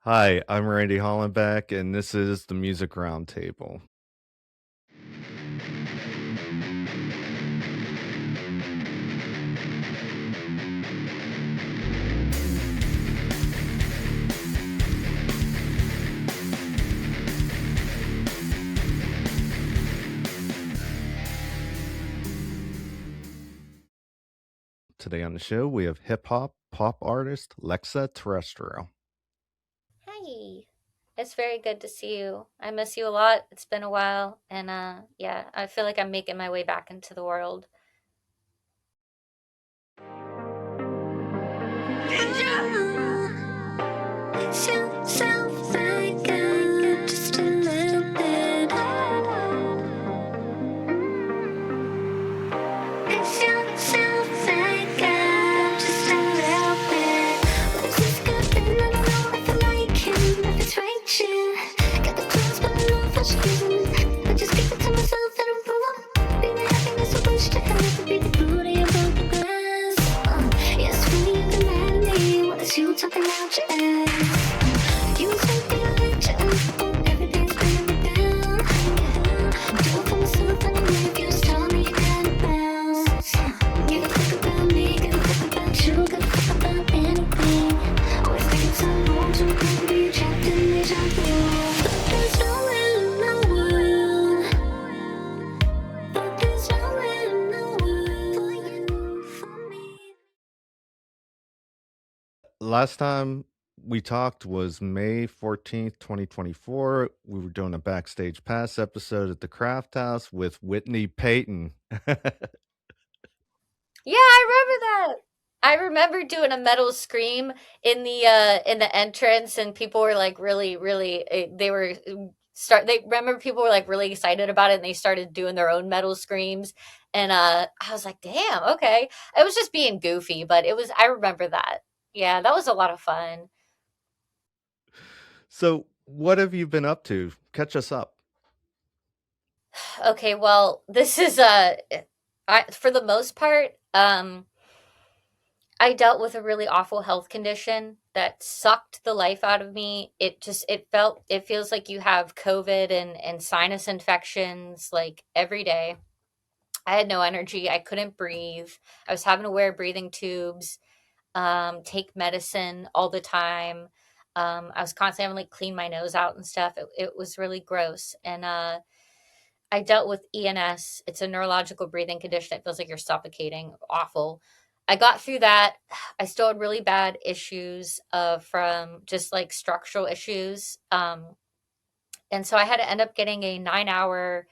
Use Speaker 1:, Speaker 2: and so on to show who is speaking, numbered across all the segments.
Speaker 1: Hi, I'm Randy Hollenbeck, and this is the Music Roundtable. Today on the show, we have hip hop pop artist Lexa Terrestrial.
Speaker 2: Hi. It's very good to see you. I miss you a lot. It's been a while, and yeah, I feel like I'm making my way back into the world.
Speaker 3: Talking about your ass. You take the election. Every day's bringing me down. Do it for myself and I'm if you just tell me you gotta bounce. You can think about me, can think about you, can think about anything. Always thinking some wrong to be trapped in deja vu. But there's nowhere in the world. But there's nowhere in the world for you, for me.
Speaker 1: Last time we talked was May 14th, 2024. We were doing a Backstage Pass episode at the Craft House with Whitney Payton.
Speaker 2: Yeah, I remember that. I remember doing a metal scream in the entrance, and people were like really they were they remember people were like really excited about it, and they started doing their own metal screams, and I was like, damn, okay. It was just being goofy, but it was I remember that. Yeah, that was a lot of fun.
Speaker 1: So, what have you been up to? Catch us up.
Speaker 2: Okay, well, this is I for the most part, I dealt with a really awful health condition that sucked the life out of me. It feels like you have COVID and sinus infections like every day. I had no energy. I couldn't breathe. I was having to wear breathing tubes, take medicine all the time. I was constantly having to like clean my nose out and stuff. It was really gross. And I dealt with ENS. It's a neurological breathing condition that feels like you're suffocating. Awful. I got through that. I still had really bad issues from just like structural issues. And so I had to end up getting a 9 hour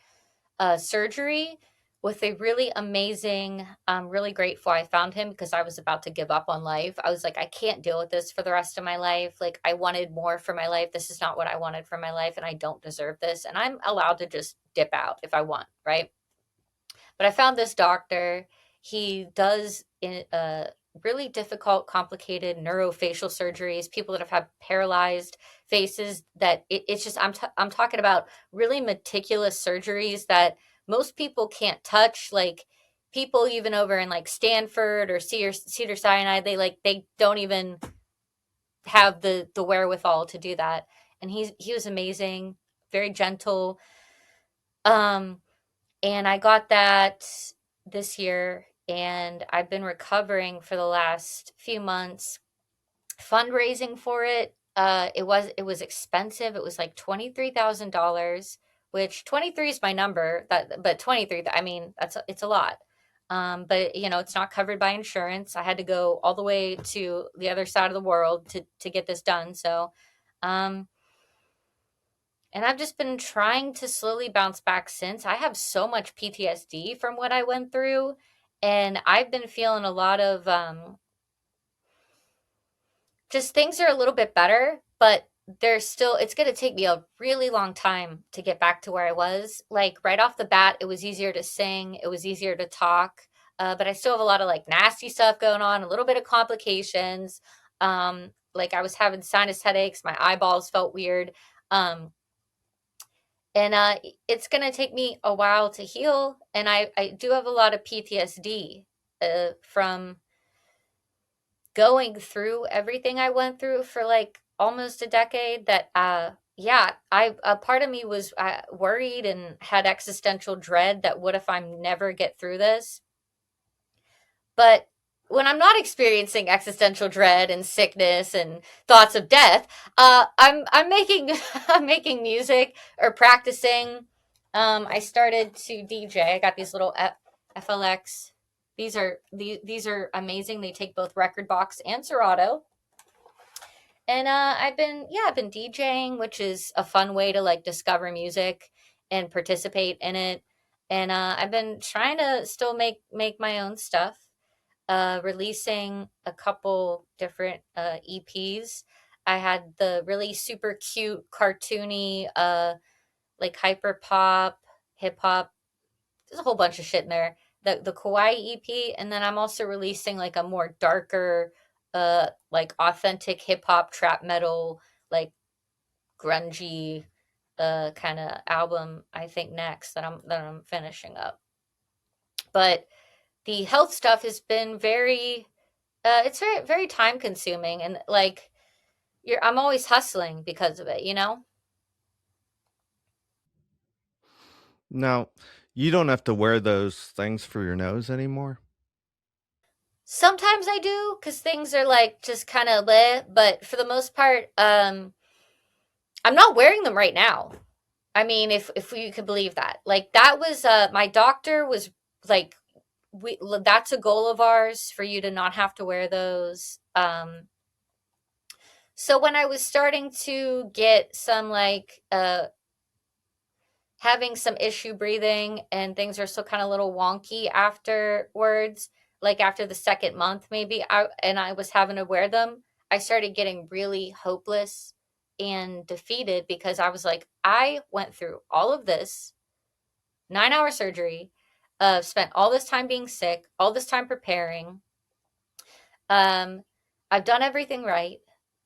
Speaker 2: surgery with a really amazing, really grateful I found him because I was about to give up on life. I was like, I can't deal with this for the rest of my life. Like, I wanted more for my life. This is not what I wanted for my life, and I don't deserve this. And I'm allowed to just dip out if I want, right? But I found this doctor. He does really difficult, complicated neurofacial surgeries. People that have had paralyzed faces. It's just I'm talking about really meticulous surgeries that most people can't touch. Like people even over in like Stanford or Cedar Sinai, they don't even have the wherewithal to do that. And he was amazing, very gentle. Um, and I got that this year, and I've been recovering for the last few months, fundraising for it. It was expensive. It was like $23,000, which 23 is my number. But 23, I mean, it's a lot. But it's not covered by insurance. I had to go all the way to the other side of the world to get this done. So, um, and I've just been trying to slowly bounce back since. I have so much PTSD from what I went through, and I've been feeling a lot of just things are a little bit better, but it's going to take me a really long time to get back to where I was. Like right off the bat, it was easier to sing, it was easier to talk, but I still have a lot of like nasty stuff going on, a little bit of complications. Like I was having sinus headaches, my eyeballs felt weird. Um, and it's going to take me a while to heal, and I do have a lot of PTSD from going through everything I went through for like almost a decade that yeah, I a part of me was worried and had existential dread that what if I'm never get through this? But when I'm not experiencing existential dread and sickness and thoughts of death, I'm making I'm making music or practicing. I started to DJ. I got these little FLX. These are amazing. They take both record box and Serato. And I've been DJing, which is a fun way to like discover music and participate in it. And I've been trying to still make my own stuff, releasing a couple different EPs. I had the really super cute, cartoony, like hyper pop, hip hop. There's a whole bunch of shit in there. The Kawaii EP, and then I'm also releasing like a more darker, like authentic hip hop, trap metal, like grungy, kind of album. I think next that I'm finishing up. But the health stuff has been very it's very time consuming, and like I'm always hustling because of it, you know?
Speaker 1: Now, you don't have to wear those things for your nose anymore?
Speaker 2: Sometimes I do cuz things are like just kind of lit, but for the most part I'm not wearing them right now. I mean, if you could believe that. Like that was my doctor was like we that's a goal of ours for you to not have to wear those. So when I was starting to get some like having some issue breathing and things are still kind of a little wonky afterwards, like after the second month maybe, I was having to wear them, I started getting really hopeless and defeated because I was like, I went through all of this 9-hour surgery, spent all this time being sick, all this time preparing. Um, I've done everything right.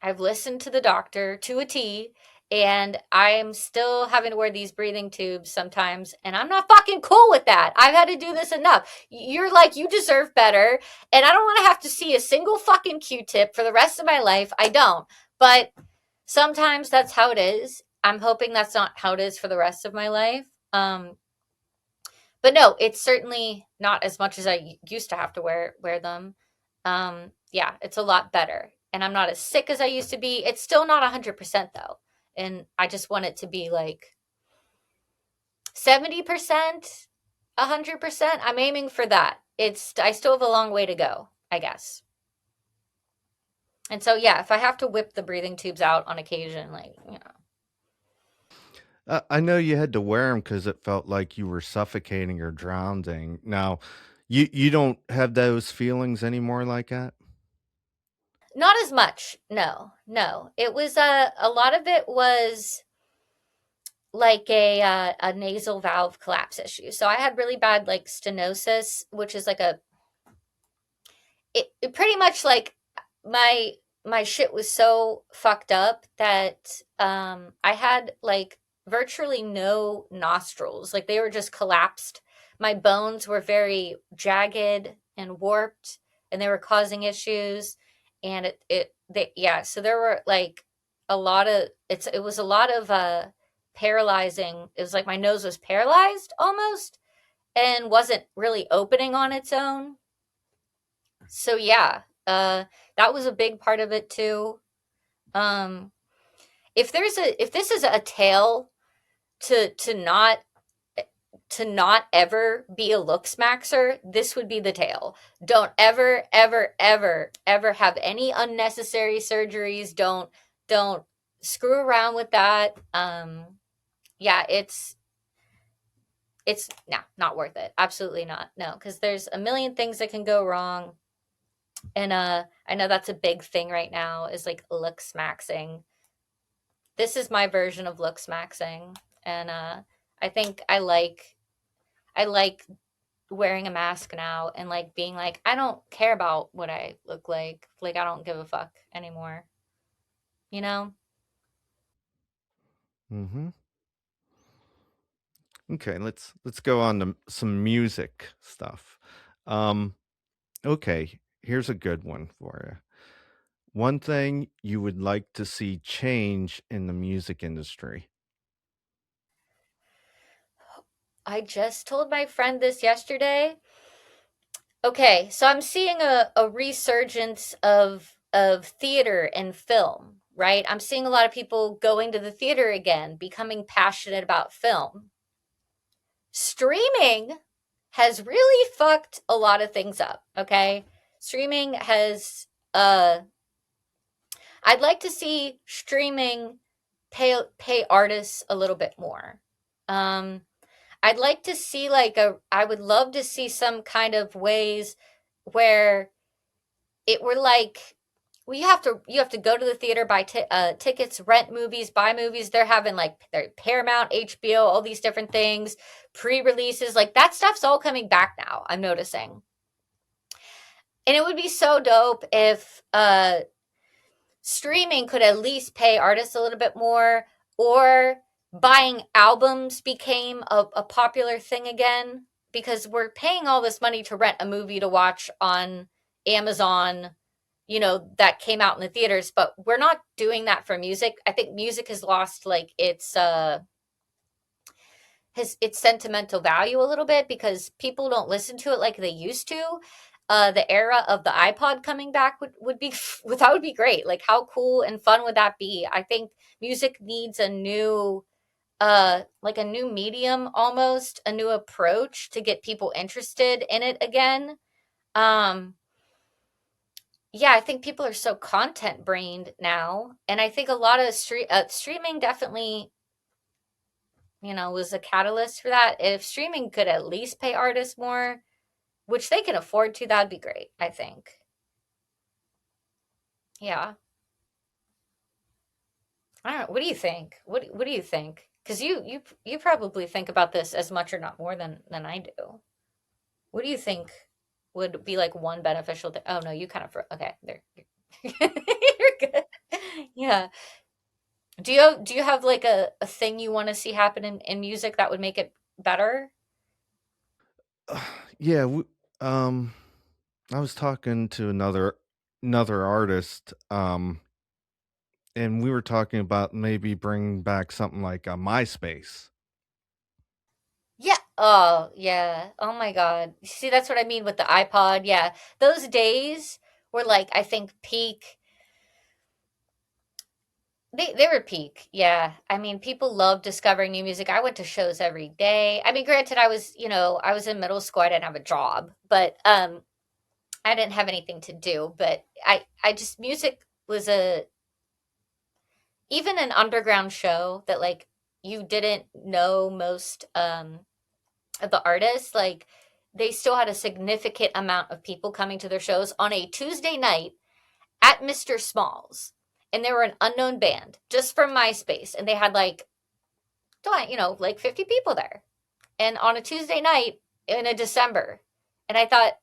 Speaker 2: I've listened to the doctor to a T, and I'm still having to wear these breathing tubes sometimes, and I'm not fucking cool with that. I've had to do this enough. You're like, you deserve better, and I don't want to have to see a single fucking Q-tip for the rest of my life. I don't. But sometimes that's how it is. I'm hoping that's not how it is for the rest of my life. But no, it's certainly not as much as I used to have to wear them. Yeah, it's a lot better, and I'm not as sick as I used to be. It's still not 100% though, and I just want it to be like 70%, 100%. I'm aiming for that. I still have a long way to go, I guess. And so yeah, if I have to whip the breathing tubes out on occasion, like you know,
Speaker 1: I know you had to wear them because it felt like you were suffocating or drowning. Now, you don't have those feelings anymore like that?
Speaker 2: not as much. No, no. It was a lot of it was like a nasal valve collapse issue. So I had really bad like stenosis, which is like it pretty much like my my shit was so fucked up that I had like virtually no nostrils. Like they were just collapsed. My bones were very jagged and warped, and they were causing issues. And yeah, so there were like a lot of it was a lot of paralyzing. It was like my nose was paralyzed almost and wasn't really opening on its own. So yeah, that was a big part of it too. Um, if this is a tale to not ever be a looks maxer, this would be the tale. Don't ever, ever, ever, ever have any unnecessary surgeries. Don't screw around with that. Yeah, it's no, not worth it. Absolutely not. No, because there's a million things that can go wrong. And I know that's a big thing right now is like looks maxing. This is my version of looks maxing. And I think I like wearing a mask now and like being like, I don't care about what I look like. Like I don't give a fuck anymore. You know?
Speaker 1: Mhm. Okay, let's go on to some music stuff. Um, okay, here's a good one for you. One thing you would like to see change in the music industry.
Speaker 2: I just told my friend this yesterday. Okay, so I'm seeing a resurgence of theater and film, right? I'm seeing a lot of people going to the theater again, becoming passionate about film. Streaming has really fucked a lot of things up, okay? Streaming has I'd like to see streaming pay artists a little bit more. Um I'd like to see I would love to see some kind of ways where it were like, well, you have to go to the theater, buy tickets, rent movies, buy movies. They're having like their Paramount, HBO, all these different things, pre-releases. Like that stuff's all coming back now. I'm noticing, and it would be so dope if streaming could at least pay artists a little bit more, or buying albums became a popular thing again, because we're paying all this money to rent a movie to watch on Amazon, that came out in the theaters, but we're not doing that for music. I think music has lost like its sentimental value a little bit because people don't listen to it like they used to. The era of the iPod coming back would be that would be great. Like how cool and fun would that be? I think music needs a new like a new medium, almost a new approach to get people interested in it again. Um yeah, I think people are so content brained now, and I think a lot of streaming definitely, was a catalyst for that. If streaming could at least pay artists more, which they can afford to, that'd be great, I think. Yeah. I don't know. What do you think? What do you think? Because you probably think about this as much or not more than I do. What do you think would be like one beneficial thing? Oh no, you kind of okay there. You're good. Yeah. Do you have like a thing you want to see happen in music that would make it better?
Speaker 1: Yeah, um, I was talking to another artist, and we were talking about maybe bringing back something like a MySpace.
Speaker 2: Yeah. Oh, yeah. Oh my God. See, that's what I mean with the iPod. Yeah. Those days were like, I think peak. They were peak. Yeah. I mean, people love discovering new music. I went to shows every day. I mean, granted, I was in middle school. I didn't have a job, but I didn't have anything to do, but I just music was a even an underground show that like you didn't know most of the artists, like they still had a significant amount of people coming to their shows on a Tuesday night at Mr. Small's. And they were an unknown band just from MySpace. And they had like 50 people there. And on a Tuesday night in a December. And I thought,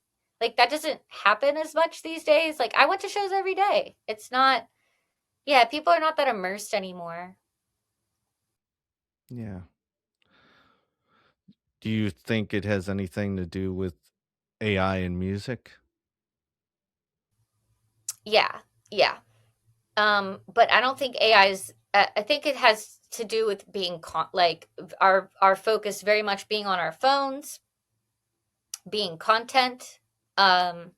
Speaker 2: like, that doesn't happen as much these days. Like, I went to shows every day. It's not, yeah, people are not that immersed anymore.
Speaker 1: Yeah. Do you think it has anything to do with AI and music?
Speaker 2: Yeah, yeah. But I don't think AI is. I think it has to do with being like our focus very much being on our phones, being content. Um,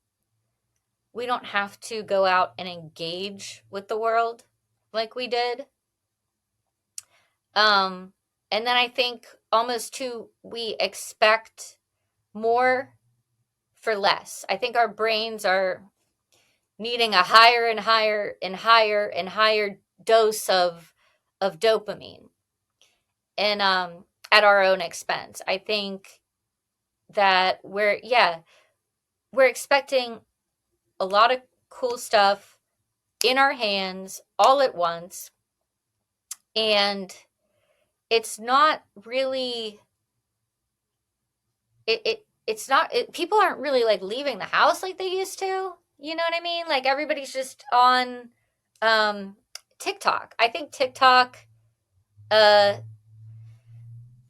Speaker 2: we don't have to go out and engage with the world like we did. Um, and then I think almost too we expect more for less. I think our brains are needing a higher and higher and higher and higher dose of dopamine, and at our own expense. I think that we're expecting a lot of cool stuff in our hands all at once, and it's not really it's not people aren't really like leaving the house like they used to. You know what I mean? Like everybody's just on um TikTok. I think TikTok, uh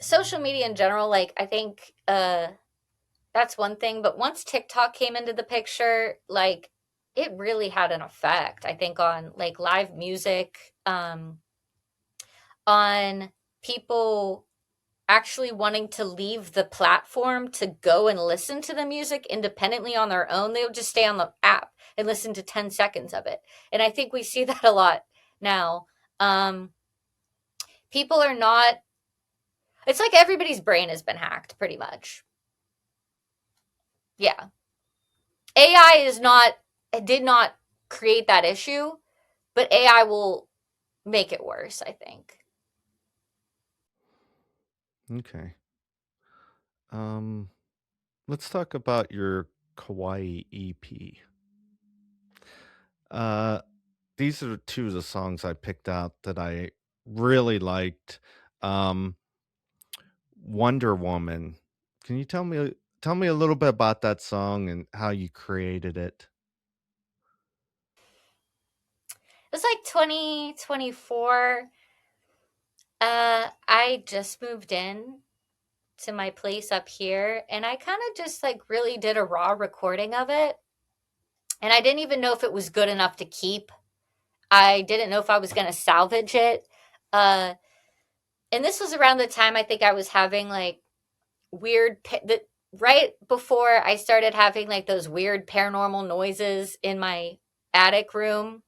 Speaker 2: social media in general, like I think that's one thing, but once TikTok came into the picture, like it really had an effect, I think, on like live music, on people actually wanting to leave the platform to go and listen to the music independently on their own. They would just stay on the app and listen to 10 seconds of it. And I think we see that a lot now. People are not, it's like everybody's brain has been hacked pretty much. Yeah. AI is not, it did not create that issue, but AI will make it worse, I think.
Speaker 1: Okay. Let's talk about your Kawaii EP. Uh, these are two of the songs I picked out that I really liked. Um, Wonder Woman. Can you tell me a little bit about that song and how you created it?
Speaker 2: It was like 2024. I just moved in to my place up here, and I kind of just like really did a raw recording of it. And I didn't even know if it was good enough to keep. I didn't know if I was going to salvage it. Uh, and this was around the time I think I was having like weird, right before I started having like those weird paranormal noises in my attic room,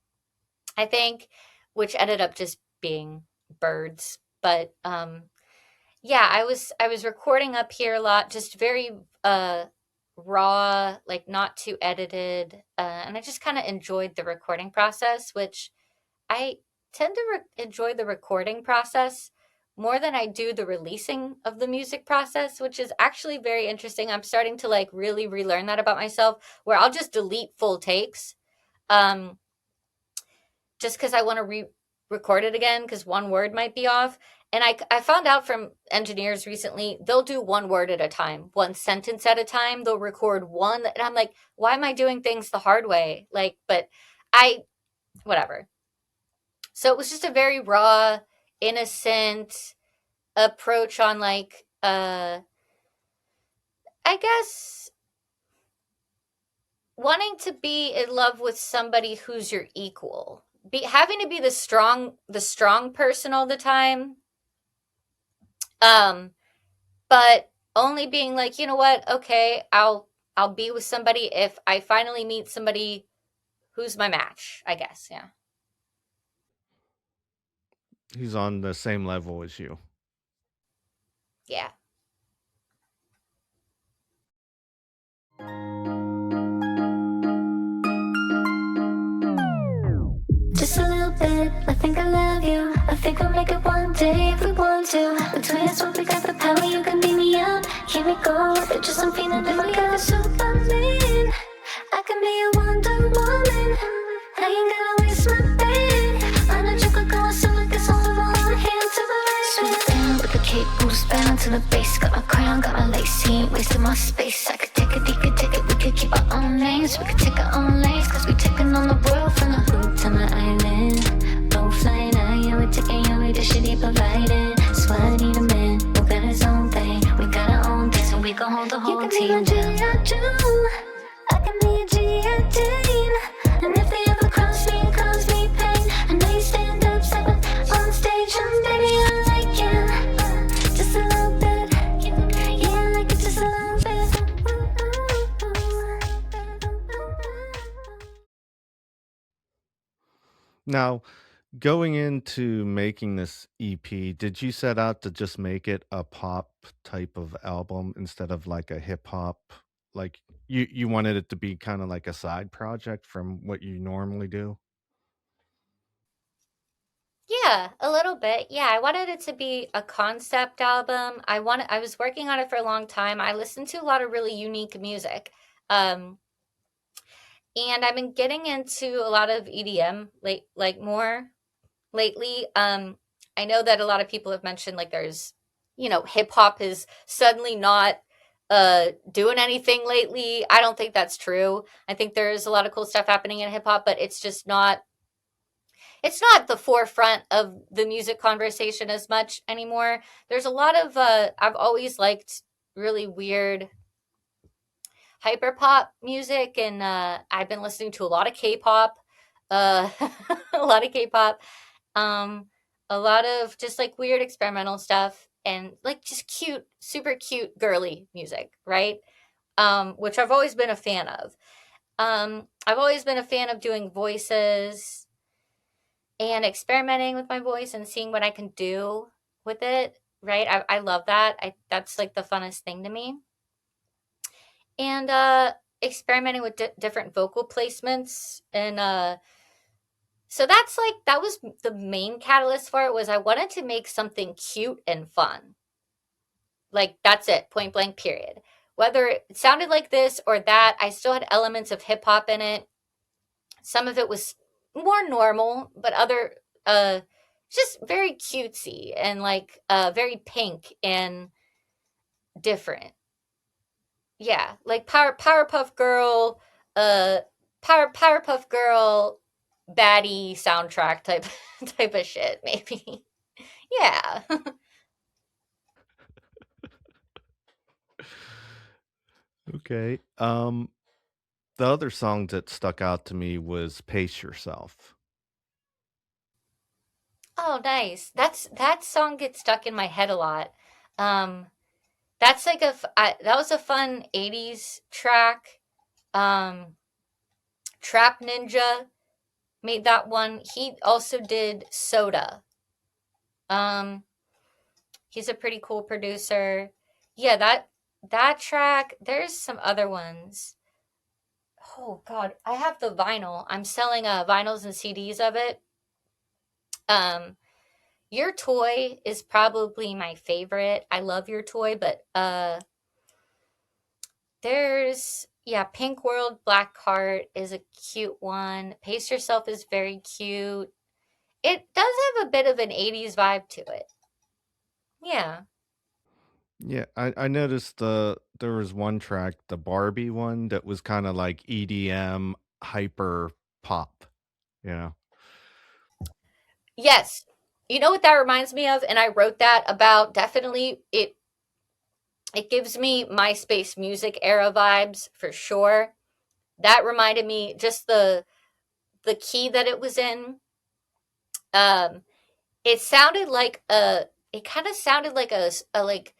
Speaker 2: I think, which ended up just being birds. But yeah, I was recording up here a lot, just very raw, like not too edited, and I just kind of enjoyed the recording process, which I tend to enjoy the recording process more than I do the releasing of the music process, which is actually very interesting. I'm starting to like really relearn that about myself, where I'll just delete full takes, um, just because I want to record it again because one word might be off. And I found out from engineers recently, they'll do one word at a time, one sentence at a time. They'll record one. And I'm like, why am I doing things the hard way? Like, but I, whatever. So it was just a very raw, innocent approach on like, I guess wanting to be in love with somebody who's your equal. Having to be the strong person all the time. Um, but only being like, you know what? Okay, I'll be with somebody if I finally meet somebody who's my match, I guess. Yeah.
Speaker 1: He's on the same level as you.
Speaker 2: Yeah.
Speaker 3: Just a little bit, I think I love you. I think we'll make it one day if we want to. Between us, we got the power, you can beat me up. Here we go, but just I'm feeling that we got a Superman. I can be a Wonder Woman. I ain't gotta waste my day. On a chocolate going so I guess I'll hold my hand to the right. Swoop down with the cape, boots bound to the base. Got my crown, got my lace, he ain't wasting my space. I could take it, he could take it, we could keep our own names. We could take our own lanes, cause we taking on the world from the hood to my island. Both flying high, yeah, we're taking away the shit he provided. So I need a man who got his own thing. We got our own thing, so we gon' hold the whole team down. I can be a G.I. Jane. And if they ever cross me and cause me pain, I know you stand up, step up on stage, and baby, I like you. Just a little bit. Yeah, I like it just a little bit.
Speaker 1: Now, going into making this EP, did you set out to just make it a pop type of album instead of like a hip hop? Like you wanted it to be kind of like a side project from what you normally do?
Speaker 2: Yeah, a little bit. Yeah, I wanted it to be a concept album. I was working on it for a long time. I listened to a lot of really unique music. Um, and I've been getting into a lot of EDM like more lately. I know that a lot of people have mentioned like there's, hip hop is suddenly not doing anything lately. I don't think that's true. I think there's a lot of cool stuff happening in hip hop, but it's not the forefront of the music conversation as much anymore. There's a lot of I've always liked really weird hyper pop music, and I've been listening to a lot of K-pop, uh, a lot of K-pop, um, a lot of just like weird experimental stuff, and like just cute, super cute, girly music, right? Which I've always been a fan of. I've always been a fan of doing voices and experimenting with my voice and seeing what I can do with it. Right? I love that. That's like the funnest thing to me. And experimenting with different vocal placements, and so that's like that was the main catalyst for it, was I wanted to make something cute and fun. Like that's it, point blank period. Whether it sounded like this or that, I still had elements of hip hop in it. Some of it was more normal, but other just very cutesy and like very pink and different. Yeah, like Powerpuff Girl, uh, Powerpuff Girl, baddie soundtrack type type of shit, maybe. Yeah.
Speaker 1: Okay. The other song that stuck out to me was "Pace Yourself."
Speaker 2: Oh, nice. That song gets stuck in my head a lot. Um, that's like that was a fun '80s track. Um, Trap Ninja made that one. He also did Soda. Um, he's a pretty cool producer. Yeah, that track. There's some other ones. Oh God, I have the vinyl. I'm selling vinyls and CDs of it. Um, Your Toy is probably my favorite. I love Your Toy, but there's yeah, Pink World Black Heart is a cute one. Pace Yourself is very cute. It does have a bit of an '80s vibe to it. Yeah.
Speaker 1: Yeah, I noticed there was one track, the Barbie one, that was kind of like EDM hyper pop, you know.
Speaker 2: Yes. You know what that reminds me of? And I wrote that about, definitely it gives me MySpace music era vibes for sure. That reminded me just the key that it was in. Um it sounded like a it kind of sounded like a like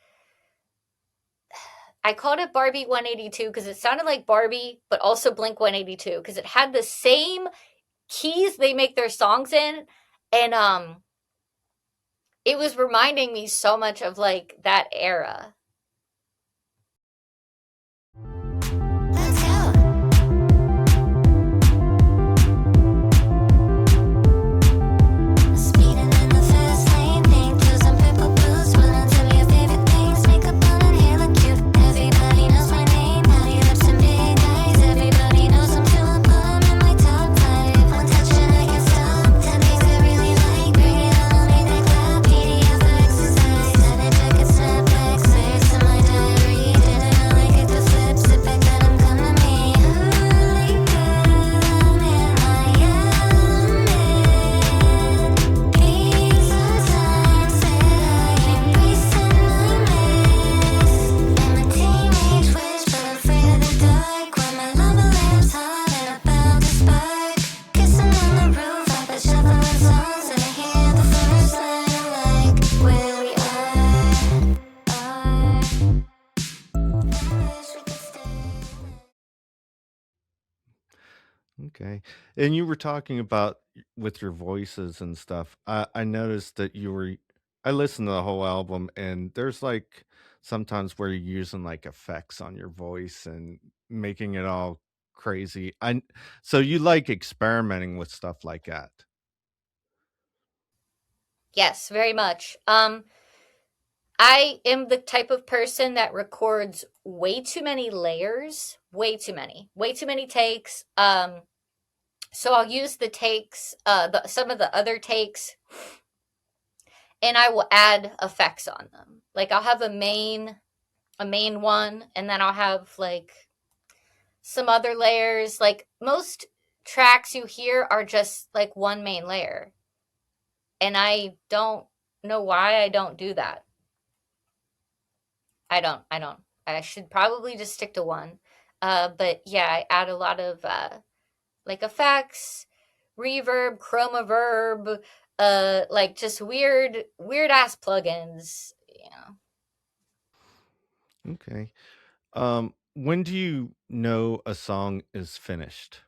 Speaker 2: I called it Barbie 182 because it sounded like Barbie, but also Blink 182 because it had the same keys they make their songs in, and it was reminding me so much of like that era.
Speaker 3: Let's go. Speeding in the fast lane, pink juice and purple blues. Willing to be your favorite things, makeup on and hair look cute. Everybody knows my name, pouty lips and big eyes. Everybody knows I'm too I'm in my top 5. One touch and I can stop. 10 things I really like, bring it on, make that clap. PDF for exercise, denim jacket, snapbacks, lyrics in my diary. Didn't know I get the flip, sit back, let 'em come to me. Holy girl, I'm in my element. These are times that I embrace and I miss. I'm a teenage witch, but afraid of the dark. When my lava lamps hot and about to spark, kissing on the roof, I've been shuffling songs and I hear the first line like where we are. I wish we could stay.
Speaker 1: Okay. And you were talking about with your voices and stuff. I noticed that I listened to the whole album, and there's like sometimes where you're using like effects on your voice and making it all crazy. So you like experimenting with stuff like that.
Speaker 2: Yes, very much. I am the type of person that records way too many layers, way too many takes. So I'll use the takes, some of the other takes, and I will add effects on them. Like I'll have a main one, and then I'll have like some other layers. Like most tracks you hear are just like one main layer, and I don't know why I don't do that. I don't. I should probably just stick to one. But yeah, I add a lot of like effects, reverb, chroma verb, like just weird ass plugins. You know,
Speaker 1: Okay. When do you know a song is finished?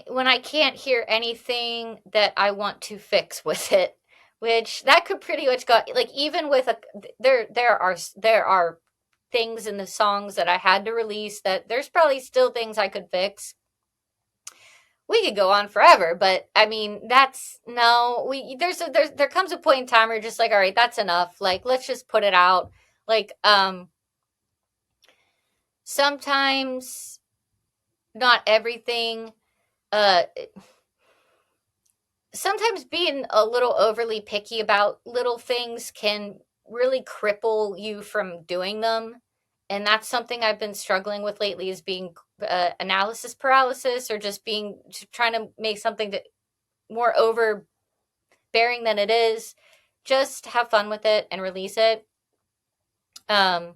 Speaker 2: when I can't hear anything that I want to fix with it, which that could pretty much go like even with a there are things in the songs that I had to release that there's probably still things I could fix. We could go on forever, but I mean that's no we there comes a point in time where you're just like, all right, that's enough. Like let's just put it out. Like sometimes not everything uh sometimes being a little overly picky about little things can really cripple you from doing them. And that's something I've been struggling with lately is being analysis paralysis or just being trying to make something that more overbearing than it is. Just have fun with it and release it. Um,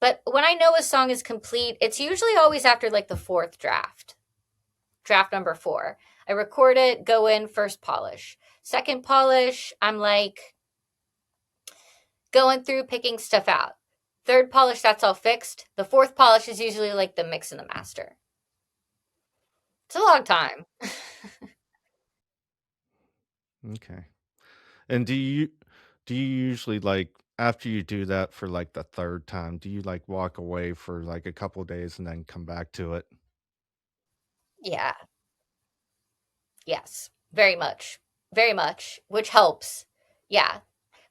Speaker 2: but when I know a song is complete, it's usually always after like the fourth draft number 4. I record it, go in, first polish. Second polish, I'm like going through, picking stuff out. Third polish, that's all fixed. The fourth polish is usually like the mix and the master. It's a long time.
Speaker 1: Okay. And do you usually like after you do that for like the third time, do you like walk away for like a couple days and then come back to it?
Speaker 2: Yeah, yes, very much. Very much, which helps. Yeah.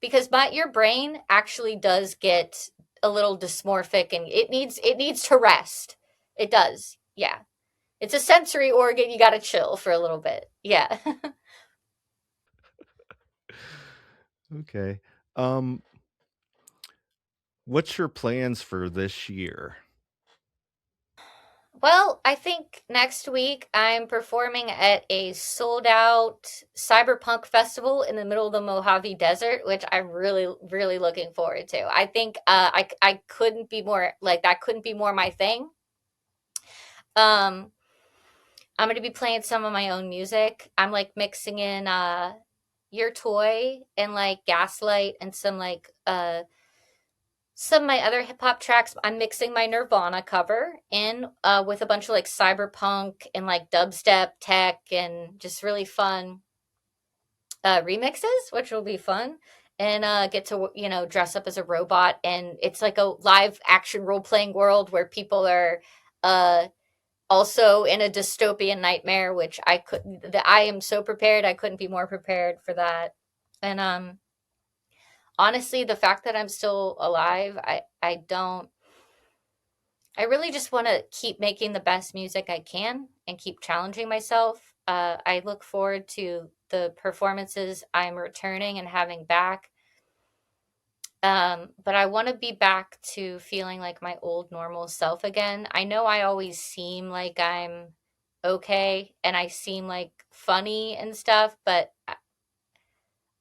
Speaker 2: Because your brain actually does get a little dysmorphic and it needs to rest. It does. Yeah. It's a sensory organ. You got to chill for a little bit. Yeah.
Speaker 1: Okay. Um, what's your plans for this year?
Speaker 2: Well, I think next week I'm performing at a sold out cyberpunk festival in the middle of the Mojave Desert, which I'm really, really looking forward to. I think I couldn't be more like that, couldn't be more my thing. Um, I'm going to be playing some of my own music. I'm like mixing in Your Toy and like Gaslight and some of my other hip hop tracks. I'm mixing my Nirvana cover in with a bunch of like cyberpunk and like dubstep tech and just really fun remixes, which will be fun. And get to dress up as a robot, and it's like a live action role playing world where people are uh, also in a dystopian nightmare, which I am so prepared. I couldn't be more prepared for that. And honestly, the fact that I'm still alive, I don't I really just want to keep making the best music I can and keep challenging myself. I look forward to the performances I'm returning and having back. But I want to be back to feeling like my old normal self again. I know I always seem like I'm okay and I seem like funny and stuff, but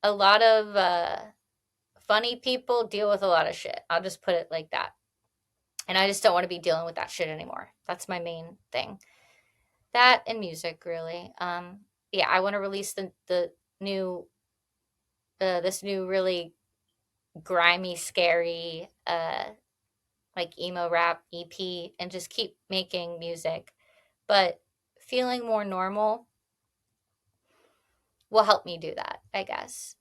Speaker 2: a lot of funny people deal with a lot of shit. I'll just put it like that. And I just don't want to be dealing with that shit anymore. That's my main thing. That and music, really. Yeah, I want to release the new this new really grimy, scary, like emo rap EP, and just keep making music. But feeling more normal will help me do that, I guess.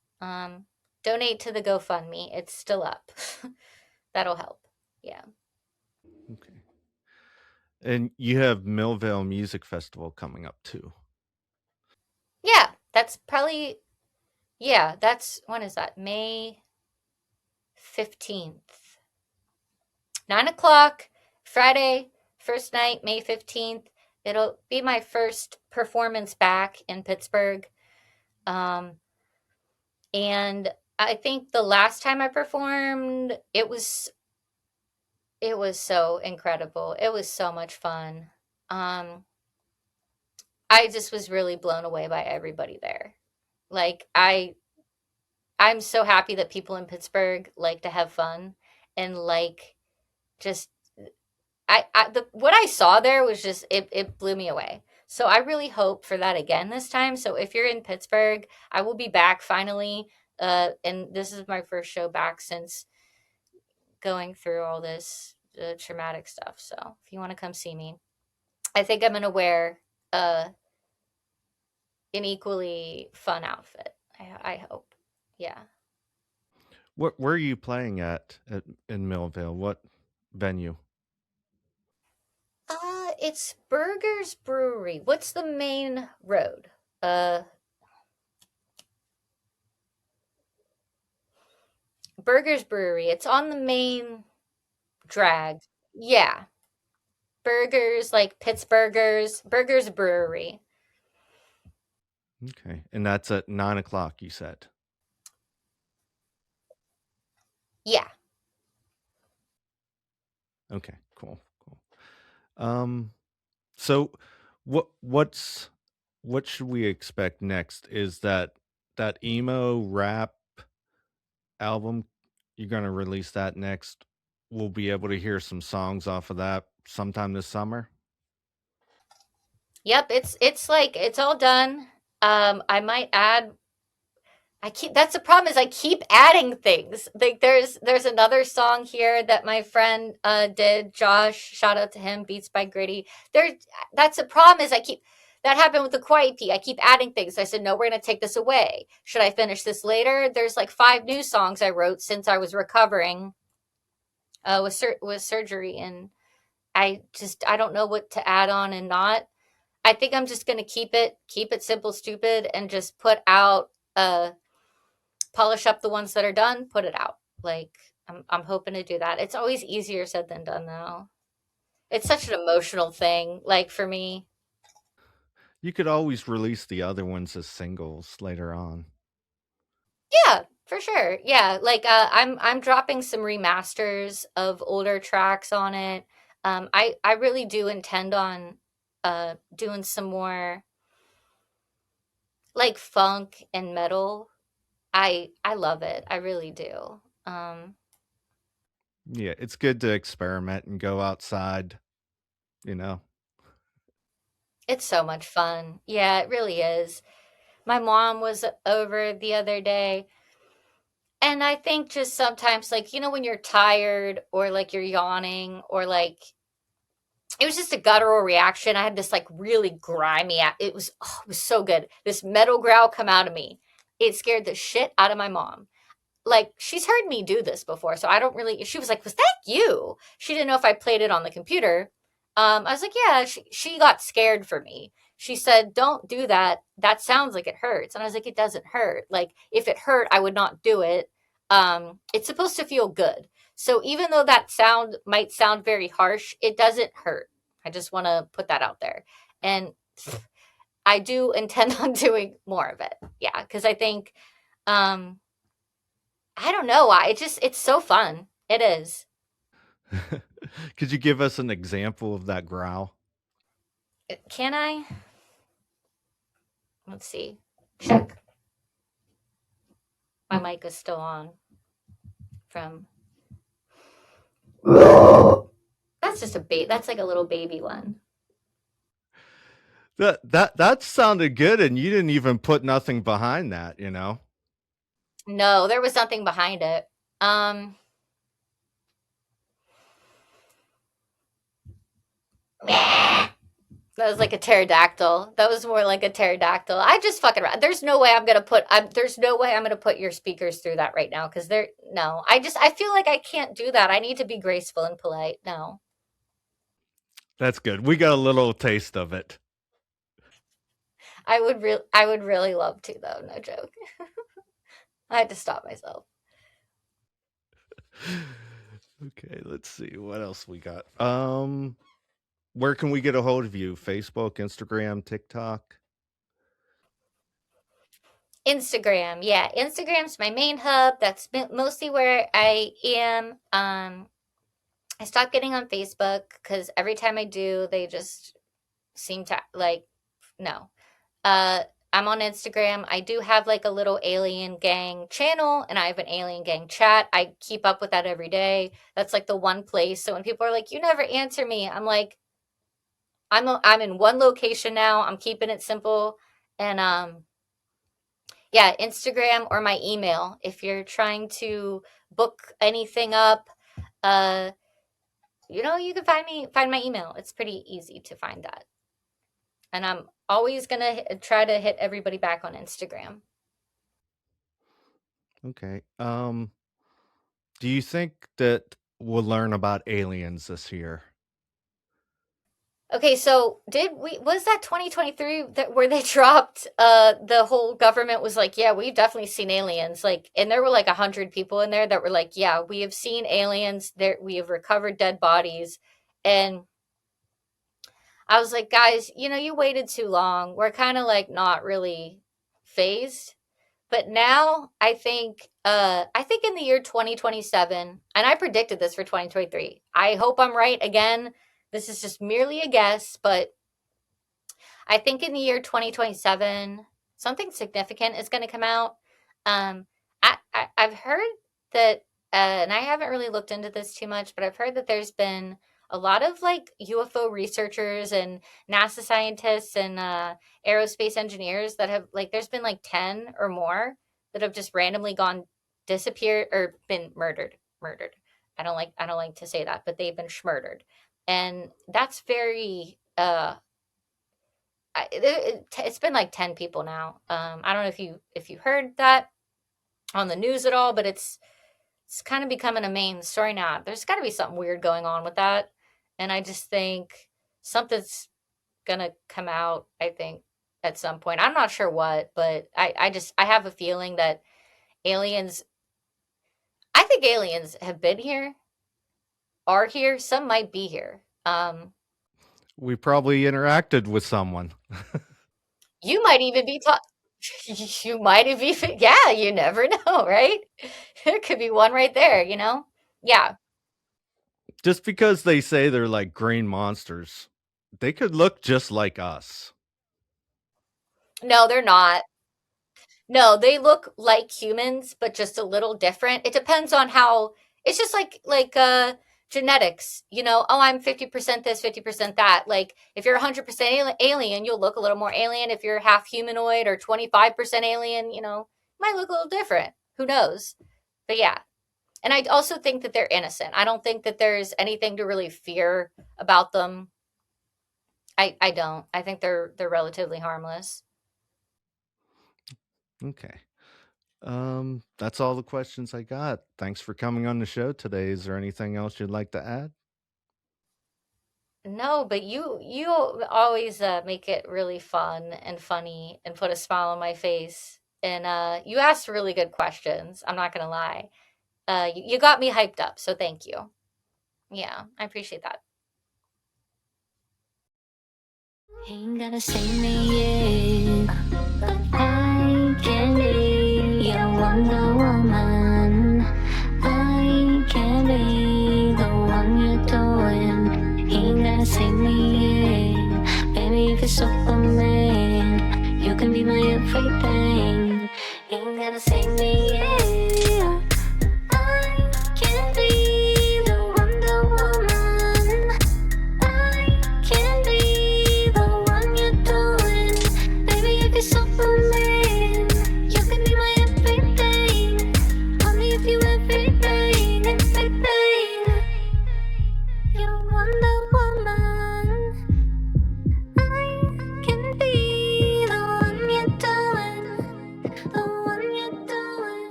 Speaker 2: Donate to the GoFundMe; it's still up. That'll help. Yeah,
Speaker 1: Okay. And you have Millvale Music Festival coming up too.
Speaker 2: yeah. That's probably yeah. That's when is that? May 15th. 9 o'clock, Friday, first night, May 15th. It'll be my first performance back in Pittsburgh. Um, and I think the last time I performed, it was so incredible. It was so much fun. Um, I just was really blown away by everybody there. Like I'm so happy that people in Pittsburgh like to have fun and like just what I saw there was just it blew me away. So I really hope for that again this time. So if you're in Pittsburgh, I will be back finally. And this is my first show back since going through all this traumatic stuff. So if you want to come see me, I think I'm gonna wear uh, an equally fun outfit. I hope. Yeah.
Speaker 1: Where are you playing at in Millvale? What venue?
Speaker 2: It's Burghers Brewery. What's the main road? Uh, Burghers Brewery. It's on the main drag. Yeah. Burgers, like Pittsburghers. Burgers Brewery.
Speaker 1: Okay, and that's at 9 o'clock. You said.
Speaker 2: Yeah.
Speaker 1: Okay, cool, cool. Um, so what should we expect next? Is that emo rap album you're gonna release that next? We'll be able to hear some songs off of that sometime this summer.
Speaker 2: Yep, it's like it's all done. I might add I keep that's the problem is I keep adding things. Like there's another song here that my friend did, Josh, shout out to him, Beats by Gritty. There that's the problem is I keep that happened with the Kawaii E.P. I keep adding things. I said, no, we're gonna take this away. Should I finish this later? There's like 5 new songs I wrote since I was recovering with surgery, and I don't know what to add on and not. I think I'm just gonna keep it simple, stupid, and just put out polish up the ones that are done, put it out. Like I'm hoping to do that. It's always easier said than done though. It's such an emotional thing, like for me.
Speaker 1: You could always release the other ones as singles later on.
Speaker 2: Yeah, for sure. Yeah, like I'm dropping some remasters of older tracks on it. I really do intend on doing some more like funk and metal. I love it. I really do.
Speaker 1: Yeah, it's good to experiment and go outside, you know.
Speaker 2: It's so much fun. Yeah, it really is. My mom was over the other day, and I think just sometimes, like, when you're tired or like you're yawning or like it was just a guttural reaction. I had this like really grimy, it was so good. This metal growl come out of me. It scared the shit out of my mom. Like she's heard me do this before, so I don't really. She was like, "Was that you?" She didn't know if I played it on the computer. I was like, "Yeah." She got scared for me. She said, "Don't do that. That sounds like it hurts." And I was like, "It doesn't hurt. Like if it hurt, I would not do it. It's supposed to feel good. So even though that sound might sound very harsh, it doesn't hurt. I just want to put that out there, and I do intend on doing more of it. Yeah, because I think." Um, I don't know why. It's so fun. It is.
Speaker 1: Could you give us an example of that growl?
Speaker 2: Can I? Let's see. Check. My mic is still on from that's just a that's like a little baby one.
Speaker 1: That sounded good, and you didn't even put nothing behind that, you know?
Speaker 2: No, there was nothing behind it. Um that was like a pterodactyl. That was more like a pterodactyl. I just fucking around. There's no way I'm gonna put your speakers through that right now because they're no. I feel like I can't do that. I need to be graceful and polite. No.
Speaker 1: That's good. We got a little taste of it.
Speaker 2: I would really love to though, no joke. I had to stop myself.
Speaker 1: Okay, let's see what else we got. Where can we get a hold of you? Facebook, Instagram, TikTok?
Speaker 2: Instagram, yeah, Instagram's my main hub. That's mostly where I am. I stopped getting on Facebook because every time I do, they just seem to like no. I'm on Instagram. I do have like a little alien gang channel, and I have an alien gang chat. I keep up with that every day. That's like the one place. So when people are like, "You never answer me," I'm like, I'm in one location now. I'm keeping it simple, and yeah, Instagram or my email. If you're trying to book anything up, uh, you can find my email. It's pretty easy to find that. And I'm always gonna try to hit everybody back on Instagram.
Speaker 1: Okay. Do you think that we'll learn about aliens this year?
Speaker 2: Okay, so was that 2023 that where they dropped the whole government was like, yeah, we've definitely seen aliens, like, and there were like 100 people in there that were like, yeah, we have seen aliens, there we have recovered dead bodies. And I was like, guys, you waited too long. We're kind of like not really phased. But now I think in the year 2027, and I predicted this for 2023. I hope I'm right again. This is just merely a guess, but I think in the year 2027, something significant is going to come out. I've heard that, and I haven't really looked into this too much, but I've heard that there's been a lot of like UFO researchers and NASA scientists and aerospace engineers that have like, there's been like 10 or more that have just randomly gone disappeared or been murdered. Murdered. I don't like to say that, but they've been schmurdered. And that's very it's been like 10 people now. I don't know if you heard that on the news at all, but it's kind of becoming a main story now. There's got to be something weird going on with that, and I just think something's gonna come out. I think at some point. I'm not sure what, but I have a feeling that aliens. I think aliens have been here, are here. Some might be here.
Speaker 1: We probably interacted with someone.
Speaker 2: You might even be taught. You might have even, yeah, you never know, right? There could be one right there, Yeah.
Speaker 1: Just because they say they're like green monsters, they could look just like us.
Speaker 2: No, they're not. No, they look like humans, but just a little different. It depends on how. It's just like genetics, Oh, I'm 50% this, 50% that. Like if you're 100% alien, you'll look a little more alien. If you're half humanoid or 25% alien, might look a little different. Who knows? But yeah. And I also think that they're innocent. I don't think that there's anything to really fear about them. I don't. I think they're relatively harmless.
Speaker 1: Okay. That's all the questions I got. Thanks for coming on the show today. Is there anything else you'd like to add?
Speaker 2: No, but you always make it really fun and funny and put a smile on my face. And you asked really good questions. I'm not gonna lie. You got me hyped up, so thank you. Yeah, I appreciate that.
Speaker 3: Ain't gotta say me yet, but I can be your Wonder Woman. I can be the one you're doing. Ain't gotta say me yet, baby, if you're Superman, you can be my everything. Ain't gotta say